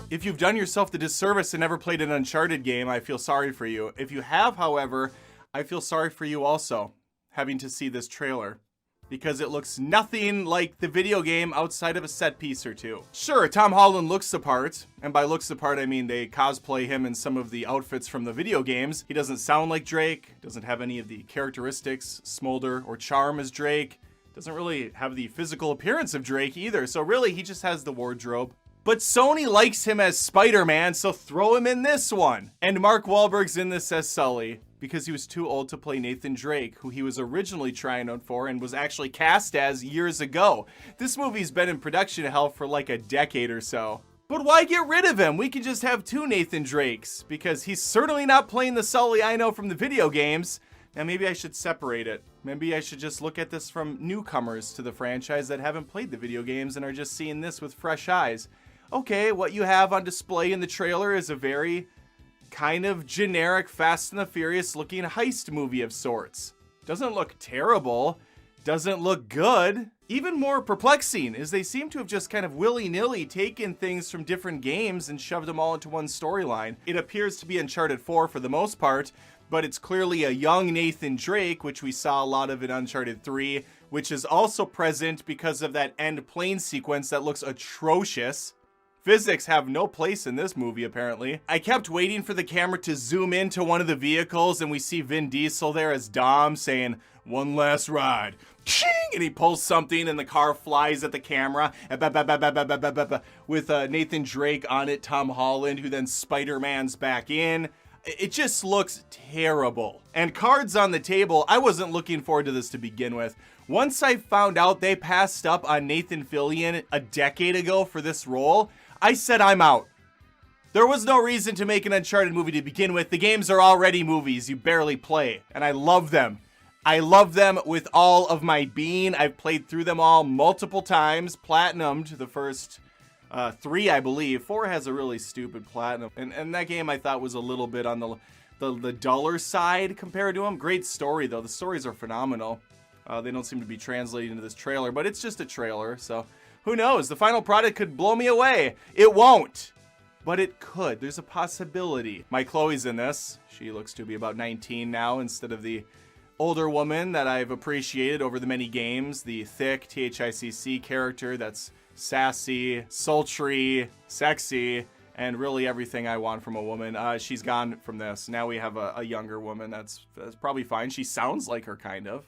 If you've done yourself the disservice and never played an Uncharted game, I feel sorry for you. If you have, however, I feel sorry for you also, having to see this trailer. Because it looks nothing like the video game outside of a set piece or two. Sure, Tom Holland looks the part, and by looks the part I mean they cosplay him in some of the outfits from the video games. He doesn't sound like Drake, doesn't have any of the characteristics, smolder, or charm as Drake, doesn't really have the physical appearance of Drake either, so really he just has the wardrobe. But Sony likes him as Spider-Man, so throw him in this one. And Mark Wahlberg's in this as Sully, because he was too old to play Nathan Drake, who he was originally trying out for and was actually cast as years ago. This movie's been in production hell for like a decade or so. But why get rid of him? We can just have two Nathan Drakes, because he's certainly not playing the Sully I know from the video games. Now maybe I should separate it. Maybe I should just look at this from newcomers to the franchise that haven't played the video games and are just seeing this with fresh eyes. Okay, what you have on display in the trailer is a very kind of generic Fast and the Furious looking heist movie of sorts. Doesn't look terrible, doesn't look good. Even more perplexing is they seem to have just kind of willy-nilly taken things from different games and shoved them all into one storyline. It appears to be Uncharted 4 for the most part, but it's clearly a young Nathan Drake, which we saw a lot of in Uncharted 3, which is also present because of that end plane sequence that looks atrocious. Physics have no place in this movie, apparently. I kept waiting for the camera to zoom into one of the vehicles, and we see Vin Diesel there as Dom saying, "One last ride." And he pulls something, and the car flies at the camera, with Nathan Drake on it, Tom Holland, who then Spider-Man's back in. It just looks terrible. And cards on the table, I wasn't looking forward to this to begin with. Once I found out they passed up on Nathan Fillion a decade ago for this role, I said I'm out. There was no reason to make an Uncharted movie to begin with. The games are already movies you barely play, and I love them. I love them with all of my being. I've played through them all multiple times, platinumed the first 3, I believe. 4 has a really stupid platinum, and that game I thought was a little bit on the duller side compared to them. Great story, though. The stories are phenomenal. They don't seem to be translating into this trailer, but it's just a trailer, so who knows? The final product could blow me away. It won't, but it could. There's a possibility. My Chloe's in this. She looks to be about 19 now instead of the older woman that I've appreciated over the many games. The thick THICC character that's sassy, sultry, sexy, and really everything I want from a woman. She's gone from this. Now we have a younger woman. That's probably fine. She sounds like her, kind of.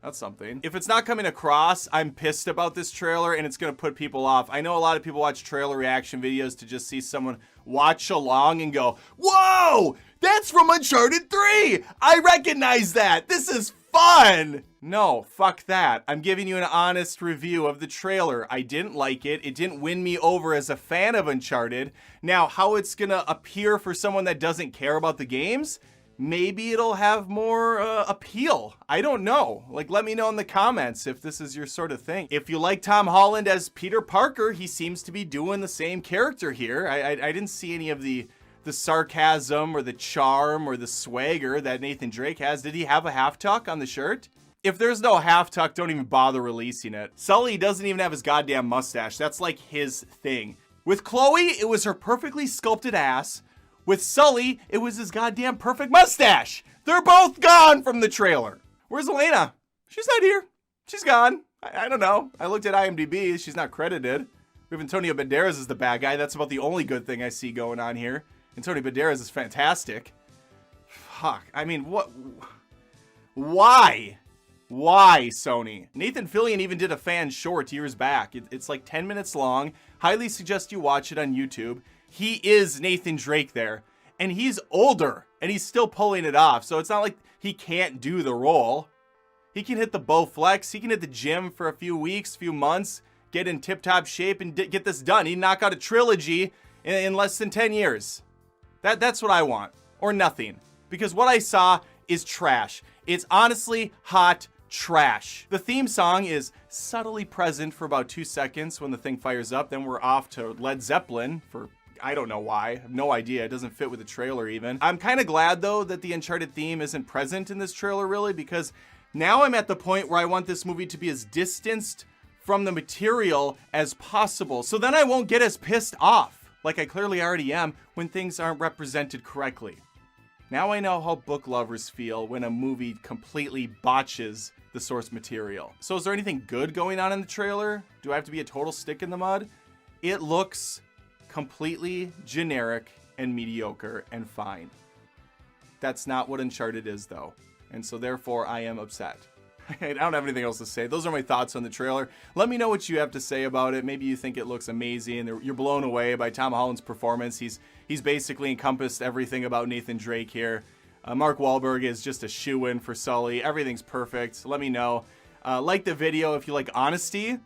That's something. If it's not coming across, I'm pissed about this trailer and it's going to put people off. I know a lot of people watch trailer reaction videos to just see someone watch along and go, "Whoa, that's from Uncharted 3. I recognize that. This is fun." No, fuck that. I'm giving you an honest review of the trailer. I didn't like it. It didn't win me over as a fan of Uncharted. Now, how it's going to appear for someone that doesn't care about the games? Maybe it'll have more appeal. I don't know. Like, let me know in the comments if this is your sort of thing. If you like Tom Holland as Peter Parker, he seems to be doing the same character here. I didn't see any of the sarcasm or the charm or the swagger that Nathan Drake has. Did he have a half tuck on the shirt? If there's no half tuck, don't even bother releasing it. Sully doesn't even have his goddamn mustache. That's like his thing. With Chloe, it was her perfectly sculpted ass. With Sully, it was his goddamn perfect mustache. They're both gone from the trailer. Where's Elena? She's not here. She's gone. I don't know. I looked at IMDb. She's not credited. We have Antonio Banderas as the bad guy. That's about the only good thing I see going on here. Antonio Banderas is fantastic. Fuck. I mean, what? Why? Why, Sony? Nathan Fillion even did a fan short years back. It's like 10 minutes long. Highly suggest you watch it on YouTube. He is Nathan Drake there, and he's older, and he's still pulling it off. So it's not like he can't do the role. He can hit the Bowflex. He can hit the gym for a few weeks, few months, get in tip-top shape, and get this done. He'd knock out a trilogy in less than 10 years. That's what I want, or nothing, because what I saw is trash. It's honestly hot trash. The theme song is subtly present for about 2 seconds when the thing fires up. Then we're off to Led Zeppelin for I don't know why. I have no idea. It doesn't fit with the trailer even. I'm kind of glad though that the Uncharted theme isn't present in this trailer really, because now I'm at the point where I want this movie to be as distanced from the material as possible. So then I won't get as pissed off. like I clearly already am when things aren't represented correctly. Now I know how book lovers feel when a movie completely botches the source material. So is there anything good going on in the trailer? Do I have to be a total stick in the mud? It looks completely generic and mediocre and fine. That's not what Uncharted is though. And so therefore I am upset. I don't have anything else to say. Those are my thoughts on the trailer. Let me know what you have to say about it. Maybe you think it looks amazing. You're blown away by Tom Holland's performance. He's basically encompassed everything about Nathan Drake here. Mark Wahlberg is just a shoo-in for Sully. Everything's perfect. Let me know. Like the video if you like honesty.